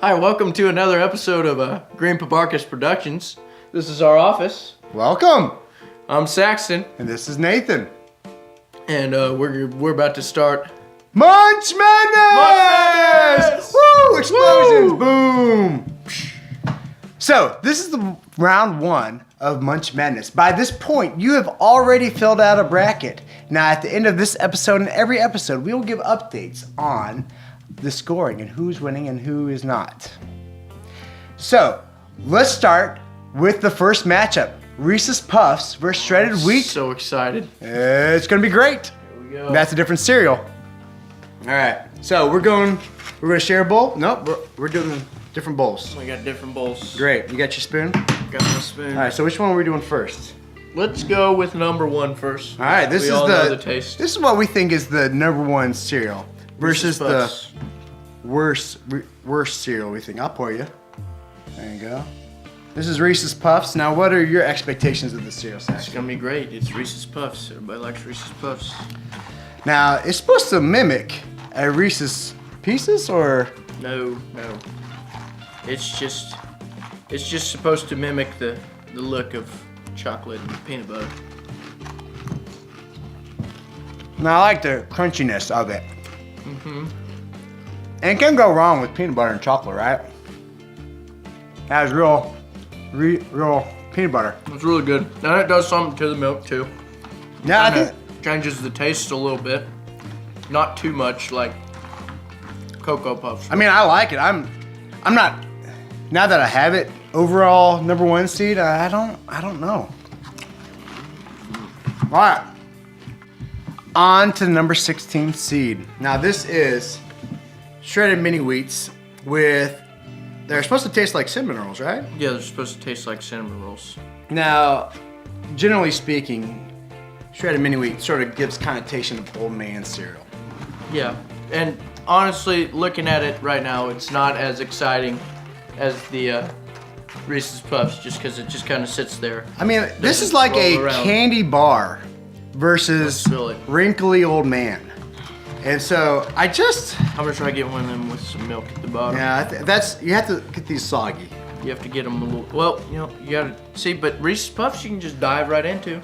Hi, welcome to another episode of Green Pabarkus Productions. This is our office. Welcome. I'm Saxton, And this is Nathan. and we're about to start Munch Madness! Woo! Explosions! Boom! So, this is the round one of Munch Madness. By this point, you have already filled out a bracket. Now, at the end of this episode and every episode, we will give updates on the scoring and who's winning and who is not. So, let's start with the first matchup. Reese's Puffs versus Shredded Wheat. So excited. It's gonna be great. Here we go. That's a different cereal. All right, so we're gonna share a bowl. Nope, we're doing different bowls. We got different bowls. Great, you got your spoon? Got my spoon. All right, so which one are we doing first? Let's go with number one first. All right, this we is all know the taste. This is what we think is the number one cereal versus Reese's Puffs. the worst cereal we think. I'll pour you. There you go. This is Reese's Puffs. Now, what are your expectations of the cereal It's section? gonna be great. It's Reese's Puffs. Everybody likes Reese's Puffs. Now, it's supposed to mimic a Reese's Pieces, or No. It's just supposed to mimic the look of chocolate and peanut butter. now I like the crunchiness of it. And it can't go wrong with peanut butter and chocolate, right? That is real peanut butter. It's really good. And it does something to the milk too. Yeah, I Kinda think. changes the taste a little bit. Not too much like Cocoa Puffs. I mean, I like it. I'm not. Now that I have it, overall number one seed. I don't know. All right. On to the number 16 seed. Now this is shredded mini wheats with. They're supposed to taste like cinnamon rolls, right? Yeah, they're supposed to taste like cinnamon rolls. Now, generally speaking, shredded mini wheat sort of gives connotation of old man cereal. Yeah, and honestly, looking at it right now, it's not as exciting as the Reese's Puffs, just because it just kind of sits there. I mean, this just is like a roll around. candy bar versus Let's fill it. wrinkly old man. And so I just, I'm gonna try to get one of them with some milk at the bottom. yeah, that's, you have to get these soggy. You have to get them a little. Well, you gotta see, but Reese's Puffs you can just dive right into.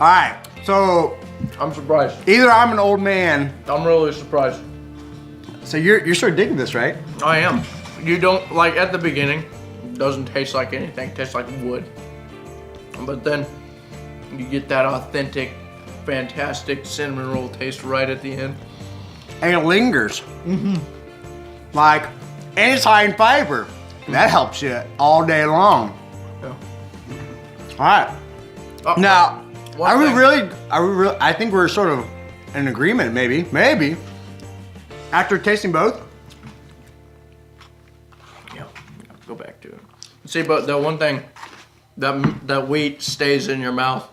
All right, so I'm surprised. either I'm an old man, I'm really surprised. so you're sort of digging this, right? I am. You don't like at the beginning. It doesn't taste like anything. It tastes like wood. But then you get that authentic, fantastic cinnamon roll taste right at the end. And it lingers. Like, and it's high in fiber. That helps you all day long. Yeah. All right. Oh, Now, one are we thing. really, I think we're sort of in agreement, maybe. After tasting both? Yeah. Go back to it. See, but the one thing, that wheat stays in your mouth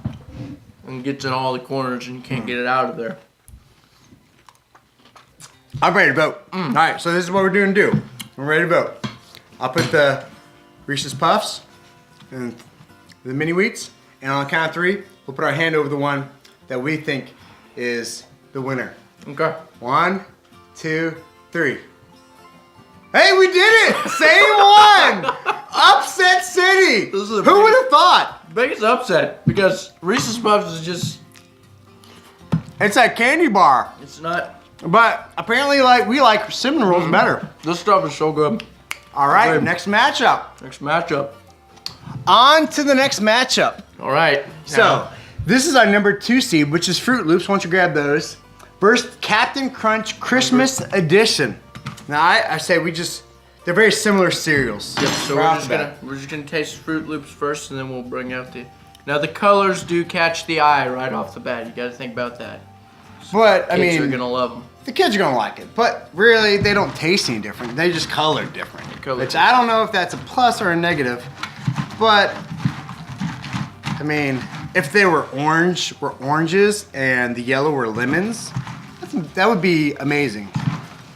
and gets in all the corners and you can't get it out of there. I'm ready to vote. All right, so this is what we're doing to do. We're ready to vote. I'll put the Reese's Puffs and the mini wheats, and on the count of three, we'll put our hand over the one that we think is the winner. Okay. 1, 2, 3. Hey, we did it! Same one! Upset City! This is a Who would have thought? Biggest upset because Reese's Puffs is just, It's that candy bar. it's not. But apparently, we like cinnamon rolls better. This stuff is so good. All right, Good. next matchup. Next matchup. On to the next matchup. All right. So, this is our number 2 seed, which is Fruit Loops. Why don't you grab those? First, Captain Crunch Christmas Edition. Now, I say they're very similar cereals. Yep, so we're just gonna taste Fruit Loops first, and then we'll bring out the. Now the colors do catch the eye right off the bat. You got to think about that. But, I Kids mean, are gonna love them. the kids are gonna like it. But really, they don't taste any different. They just color different. Color Which different. I don't know if that's a plus or a negative. But, I mean, if they were oranges, and the yellow were lemons, that would be amazing.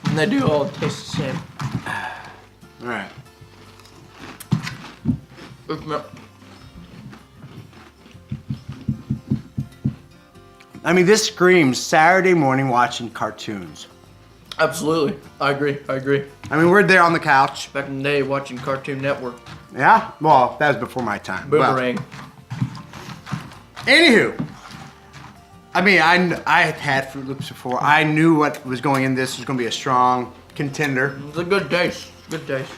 And they do all taste the same. All right. I mean, this screams Saturday morning watching cartoons. Absolutely. I agree. I mean, we're there on the couch. Back in the day, watching Cartoon Network. Yeah? Well, that was before my time. Boomerang. Well, anywho. I mean, I had had Fruit Loops before. I knew what was going in this was going to be a strong contender. It's a good taste. Good taste.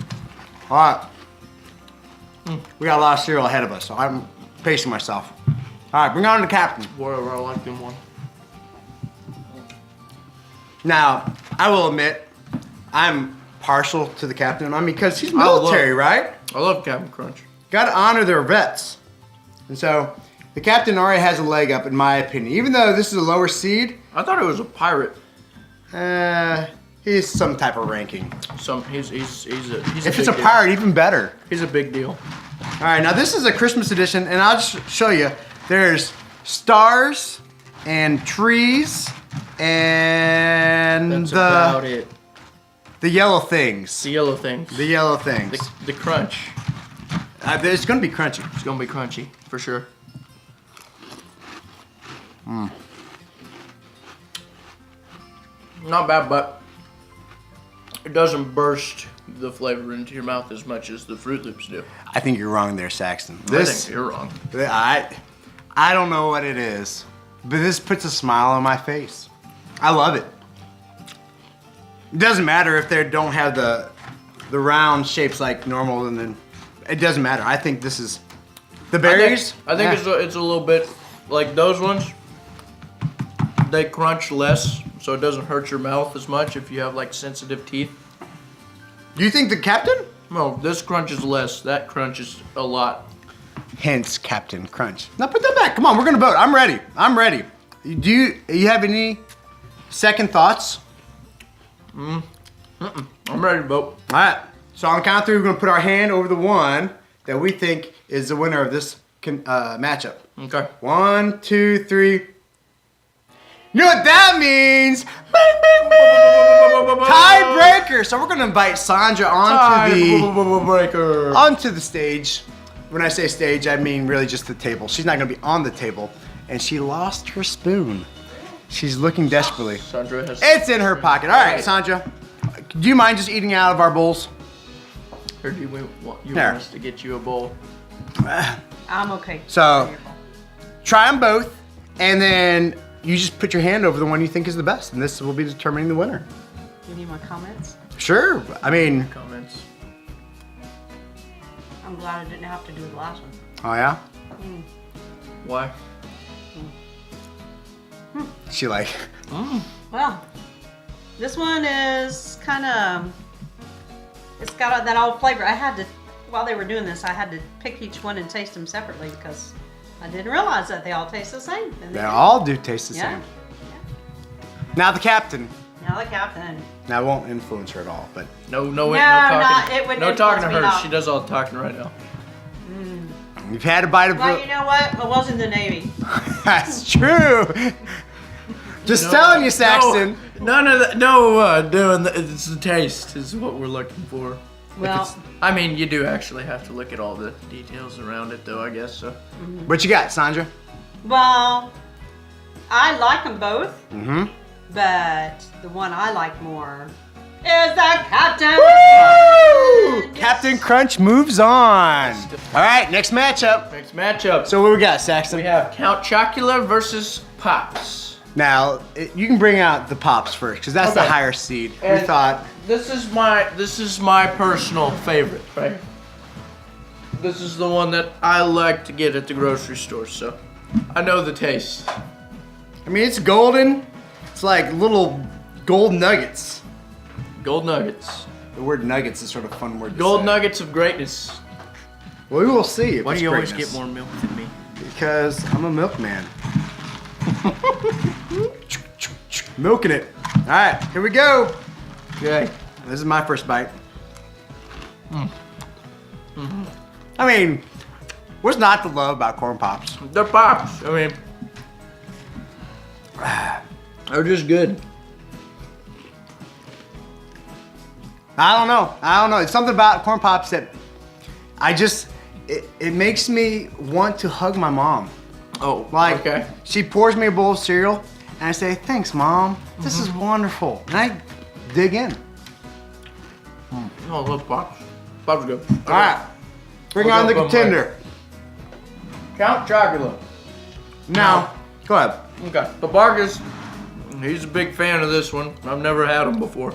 All right. We got a lot of cereal ahead of us, so I'm pacing myself. All right, bring on the captain. Whatever, I like them one. Now, I will admit, I'm partial to the captain. I mean, because he's military, right? I love Captain Crunch. Got to honor their vets. And so, the captain already has a leg up, in my opinion. Even though this is a lower seed, I thought it was a pirate. he's some type of ranking. He's If it's a pirate, even better. He's a big deal. All right, now this is a Christmas edition, and I'll just show you. There's stars and trees and That's about it. the yellow things. The yellow things. The yellow things. The crunch. It's gonna be crunchy. It's gonna be crunchy for sure. Not bad, but it doesn't burst the flavor into your mouth as much as the Fruit Loops do. I think you're wrong there, Saxton. I think you're wrong. I don't know what it is, but this puts a smile on my face. I love it. It doesn't matter if they don't have the round shapes like normal, and then it doesn't matter. I think this is the berries. I think it's a little bit like those ones. They crunch less, so it doesn't hurt your mouth as much if you have like sensitive teeth. Do you think the captain? No, this crunches less. That crunches a lot. Hence Captain Crunch. Now put that back. Come on, we're gonna vote. I'm ready. I'm ready. Do you have any second thoughts? I'm ready to vote. All right. So on the count of three, we're gonna put our hand over the one that we think is the winner of this matchup. Okay. 1, 2, 3. You know what that means? Bang, bang, bang. Tiebreaker. So we're gonna invite Sandra onto the stage. When I say stage, I mean really just the table. She's not gonna be on the table, and she lost her spoon. She's looking desperately. Sandra has. It's in her pocket. All right, Sandra. Do you mind just eating out of our bowls? Or do you want There. us to get you a bowl? I'm okay. So, try them both, and then you just put your hand over the one you think is the best, and this will be determining the winner. You need my comments? Sure. I mean, Comments. I'm glad I didn't have to do the last one. oh yeah? Why? She like, Well, this one is kind of, it's got that old flavor. I had to, while they were doing this, I had to pick each one and taste them separately because I didn't realize that they all taste the same. And they do. all do taste the Yeah. same. Now the captain. Now the captain. Now, it won't influence her at all, but No, No, talking. not- it wouldn't No talking to influence her. me at all. She does all the talking right now. you've had a bite of Well, you know what? I was in the Navy. That's true. Just telling you, Saxton. None of that. No, doing it's the taste is what we're looking for. Well, I mean, you do actually have to look at all the details around it, though. I guess so. What you got, Sandra? well, I like them both, Mm-hmm. but the one I like more is the captain. Woo! Captain Crunch moves on. All right, next matchup. Next matchup. So what we got, Saxton? We have Count Chocula versus Pops. Now, you can bring out the Pops first, because that's the Okay. higher seed. We And thought, this is my personal favorite, right? This is the one that I like to get at the grocery store, so I know the taste. I mean, it's golden. It's like little gold nuggets. Gold nuggets. The word nuggets is sort of a fun word to Gold say. nuggets of greatness. Well, we will see if Why it's do you always greatness. get more milk than me? Because I'm a milkman. Milking it. All right, here we go. Okay. This is my first bite. I mean, what's not to love about corn pops? They're Pops. I mean, they're just good. I don't know. It's something about corn pops that it makes me want to hug my mom. Oh, Like, okay. she pours me a bowl of cereal, and I say, "Thanks, Mom. This is wonderful." And I dig in. Oh, I love Pops. Pops are good. All right, bring I'll on the go for contender. Count Chocula. Now, go ahead. Okay. The Barkus, he's a big fan of this one. I've never had him before.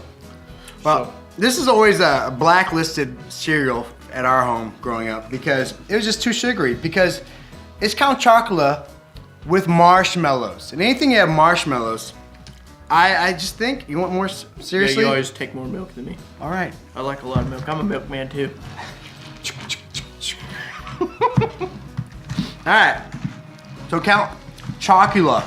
Well, this is always a blacklisted cereal at our home growing up because it was just too sugary. Because it's Count Chocula with marshmallows, and anything you have marshmallows, I just think you want more. Yeah, Seriously. you always take more milk than me. All right. I like a lot of milk. I'm a milkman too. All right. So Count Chocula.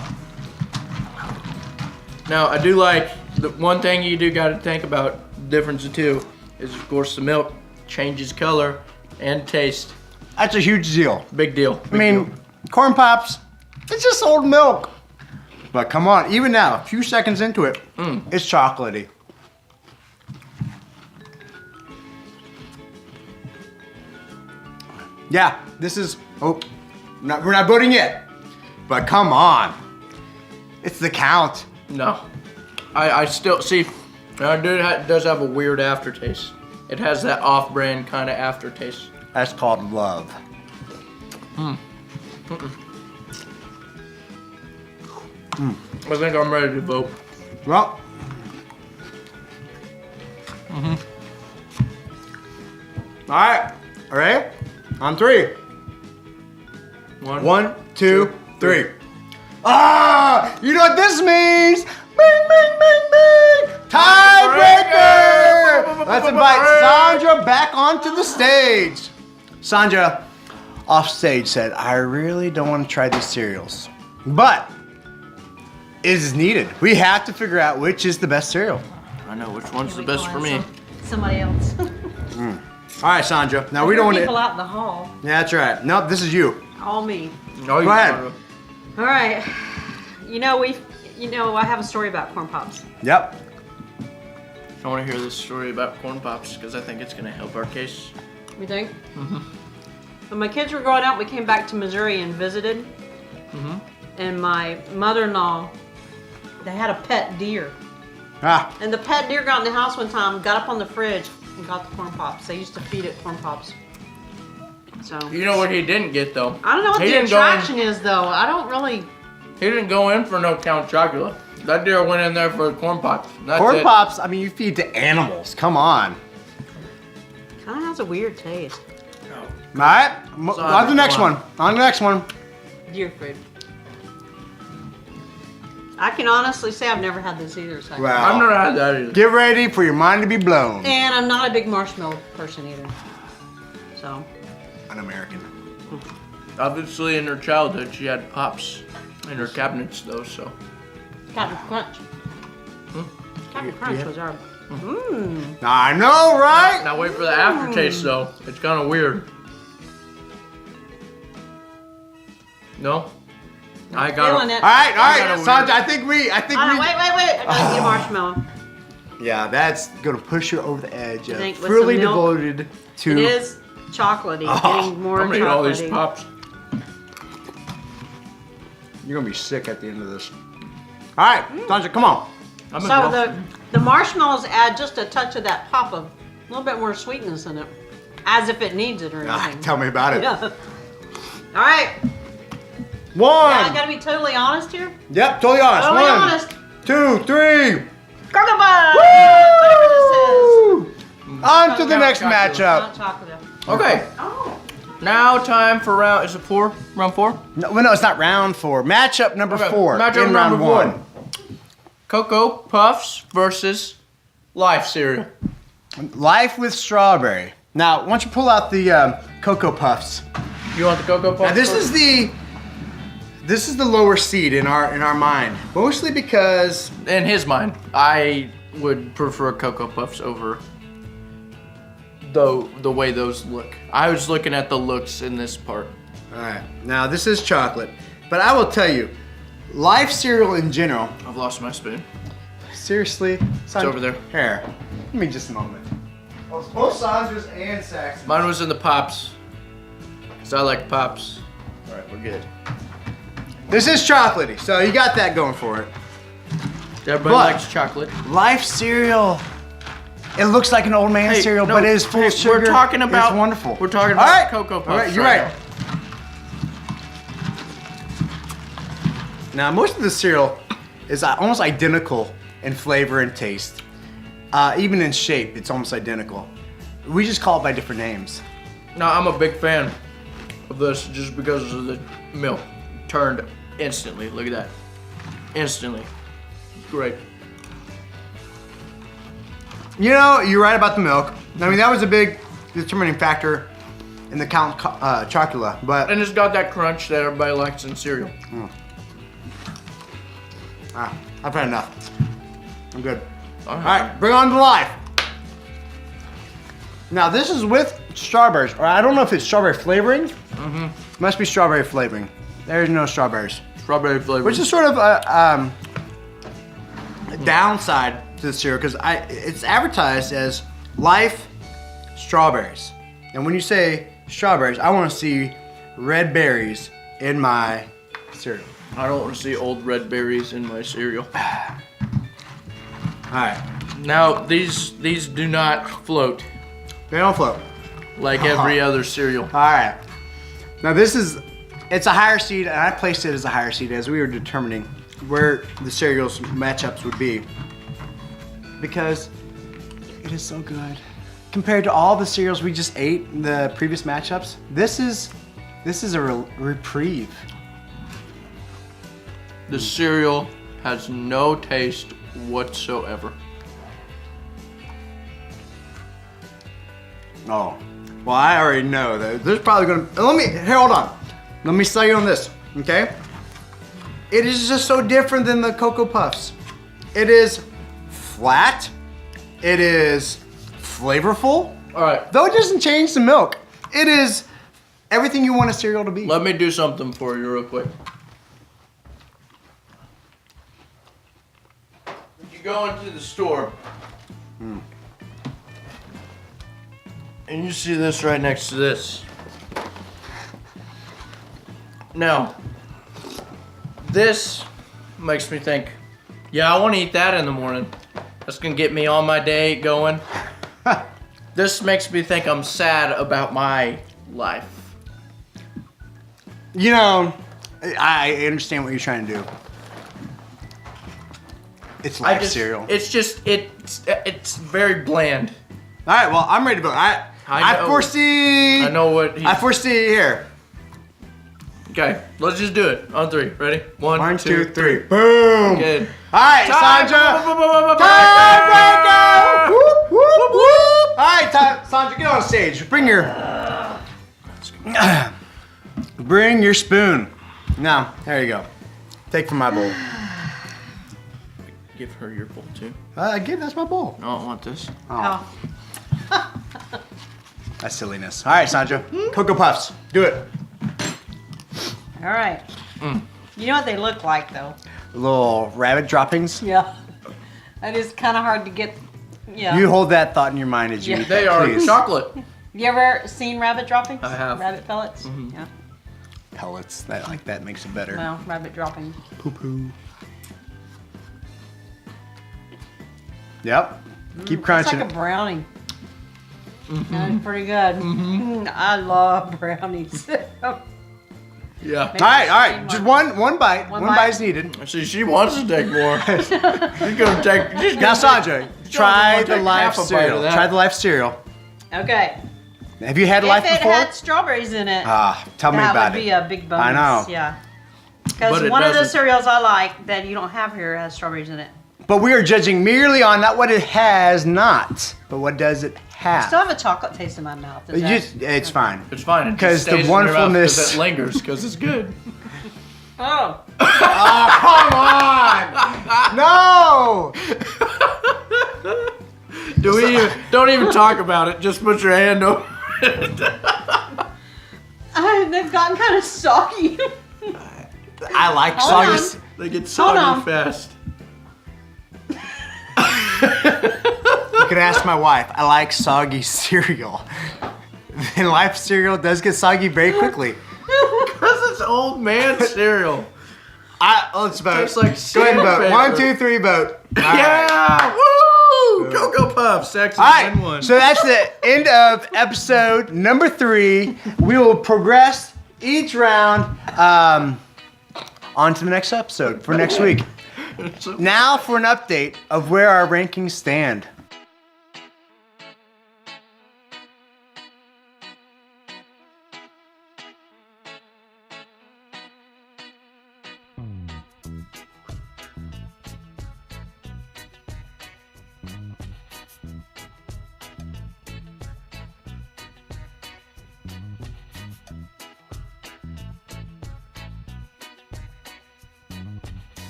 Now, I do like, the one thing you do got to think about, the difference of two, is of course the milk changes color and taste. That's a huge deal. Big deal. I mean, Corn Pops, it's just old milk. But come on, even now, a few seconds into it, it's chocolatey. Yeah, this is, we're not voting yet. But come on. It's the Count. No. I still, see, it does have a weird aftertaste. It has that off-brand kind of aftertaste. That's called love. I think I'm ready to vote. Well. All right, all right, on three. One, two, three. Ah, you know what this means? Bing, bing, bing, bing. Tiebreaker. Let's invite Sandra back onto the stage. Sandra, off stage, said, "I really don't want to try these cereals, but it is needed. We have to figure out which is the best cereal." I know which one's the best for me. Somebody else. All right, Sandra. Now we don't want people to. out in the hall. Yeah, that's right. Nope, this is you. All me. No, Go ahead. All right. I have a story about Corn Pops. Yep. I want to hear this story about Corn Pops because I think it's going to help our case. You think? When my kids were growing up, we came back to Missouri and visited. And my mother-in-law, they had a pet deer. Ah, And the pet deer got in the house one time, got up on the fridge, and got the Corn Pops. They used to feed it Corn Pops. So You know what he didn't get though? I don't know what He the didn't go in- attraction is, though. I don't really. He didn't go in for no Count Chocula. That deer went in there for Corn Pops. That's Corn it. Pops, I mean, you feed to animals. Come on. Kind of has a weird taste. All right, on to the next one. On to the next one. Deer food. I can honestly say I've never had this either. So. Wow. I've never had that either. Get ready for your mind to be blown. And I'm not a big marshmallow person either. So. An American. Obviously, in her childhood, she had Pops in her cabinets though, so. Captain Crunch. Captain Crunch was our. I know, right? Now wait for the aftertaste though. It's kind of weird. No? I got Feeling it. it. All right, kinda Sandra. weird. I think we. Wait. I gotta eat a marshmallow. Yeah, that's gonna push you over the edge. You think with Fully some milk? devoted to. It is chocolatey. Getting more I'm gonna eat all these chocolatey. Pops. You're gonna be sick at the end of this. All right, Sandra, come on. I'm So exhausted. the marshmallows add just a touch of that pop of a little bit more sweetness in it, as if it needs it or Ah, anything. tell me about it. Yeah. All right. One. Yeah, I gotta be totally honest here. Yep, totally honest. Totally One, honest. 2, 3. Cocoa Puffs! Whatever this is. On to the next Chocolate. matchup. Not chocolate. Okay, Oh. now time for round, is it four? Round four? No, well, no, it's not round 4. Matchup number Okay, 4 matchup in round number 1. four. Cocoa Puffs versus Life cereal. Life with strawberry. Now, why don't you pull out the Cocoa Puffs? You want the Cocoa Puffs? Now, this first? is the lower seed in our mind, mostly because In his mind, I would prefer Cocoa Puffs over the way those look. I was looking at the looks in this part. all right. Now, this is chocolate, but I will tell you, Life cereal in general. I've lost my spoon. Seriously, It's over there. Here, give me just a moment. Both Sandra's and Saxon's. Mine was in the Pops. Because I like Pops. Alright, we're good. This is chocolatey, so you got that going for it. Everybody But- likes chocolate. Life cereal. It looks like an old man Hey, cereal, no, but it is full of hey, sugar. we're talking about- It's wonderful. we're talking All about right. Cocoa Puffs All right, you're right right. Now, most of the cereal is almost identical in flavor and taste. Even in shape, it's almost identical. We just call it by different names. No, I'm a big fan of this just because of the milk. Turned instantly. Look at that. Instantly. Great. You know, you're right about the milk. I mean, that was a big determining factor in the Count Chocula, but And it's got that crunch that everybody likes in cereal. I've had enough. I'm good. All All right, bring on to life. Now, this is with strawberries, or I don't know if it's strawberry flavoring. Must be strawberry flavoring. There's no strawberries, Strawberry flavor. which is sort of a downside to the cereal because it's advertised as Life strawberries. And when you say strawberries, I want to see red berries in my cereal. I don't want to see old red berries in my cereal. All right, Now, these do not float they don't float. like every other cereal. All right. Now it's a higher seed, and I placed it as a higher seed as we were determining where the cereals matchups would be. Because it is so good. Compared to all the cereals we just ate in the previous matchups, this is a reprieve. The cereal has no taste whatsoever. Oh. Well, I already know that there's probably gonna, hold on. Let me sell you on this, okay? It is just so different than the Cocoa Puffs. It is flat. It is flavorful. All right, Though it doesn't change the milk. It is everything you want a cereal to be. let me do something for you real quick. If you go into the store and you see this right next to this. Now, this makes me think, yeah, I want to eat that in the morning. That's going to get me on my day going. This makes me think I'm sad about my life. You know, I understand what you're trying to do. It's like cereal. It's very bland. All right, well, I'm ready to vote. I know. foresee. I know what I foresee here. Okay, let's just do it. On three. Ready? One, two, three. Boom. Good. All right, Sandra. Tiebreaker! Whoop, whoop, whoop. All right, Sandra, get on stage. Bring your spoon. Now, there you go. Take from my bowl. Give her your bowl too. That's my bowl. I don't want this. Oh. That's silliness. All right, Sandra. Cocoa Puffs. Do it. All right. You know what they look like, though? Little rabbit droppings. Yeah. That is kind of hard to get. Yeah. You hold that thought in your mind as you Yeah. eat They that, are please. chocolate. You ever seen rabbit droppings? I have. Rabbit pellets? Yeah. Pellets. That makes it better. Well, rabbit dropping. Poo-poo. Yep. Keep crunching It's like it. a brownie. That's pretty good. I love brownies. Yeah. All right. Just one bite. One One bite. bite is needed. See, she wants to take more. She's gonna take. She's Now, gonna Sandra, try the Life half a bite of cereal. that. Try the Life cereal. Okay. Have you had If Life it before? had strawberries in it, Tell me that about would it. be a big bonus. I know. Yeah. But Because it one of the doesn't- cereals I like that you don't have here has strawberries in it. But we are judging merely on not what it has not, but what does it I still have. have a chocolate taste in my mouth. Is It's fine. It's fine. It 'Cause just the stays in your mouth 'cause wonderfulness- it lingers because it's good. Oh. Come on! No! Don't even talk about it. Just put your hand over it. They've gotten kind of soggy. I like Hold on. soggy. They get Hold soggy on. fast. You could ask my wife. I like soggy cereal. And Life cereal does get soggy very quickly. Because it's old man cereal. Let's vote. Tastes like Go ahead and vote. sandpaper. 1, 2, 3, vote. All right. Yeah! Woo! Cocoa Puffs, sexy All right, in one. so that's the end of episode number 3. We will progress each round on to the next episode for next week. Now for an update of where our rankings stand.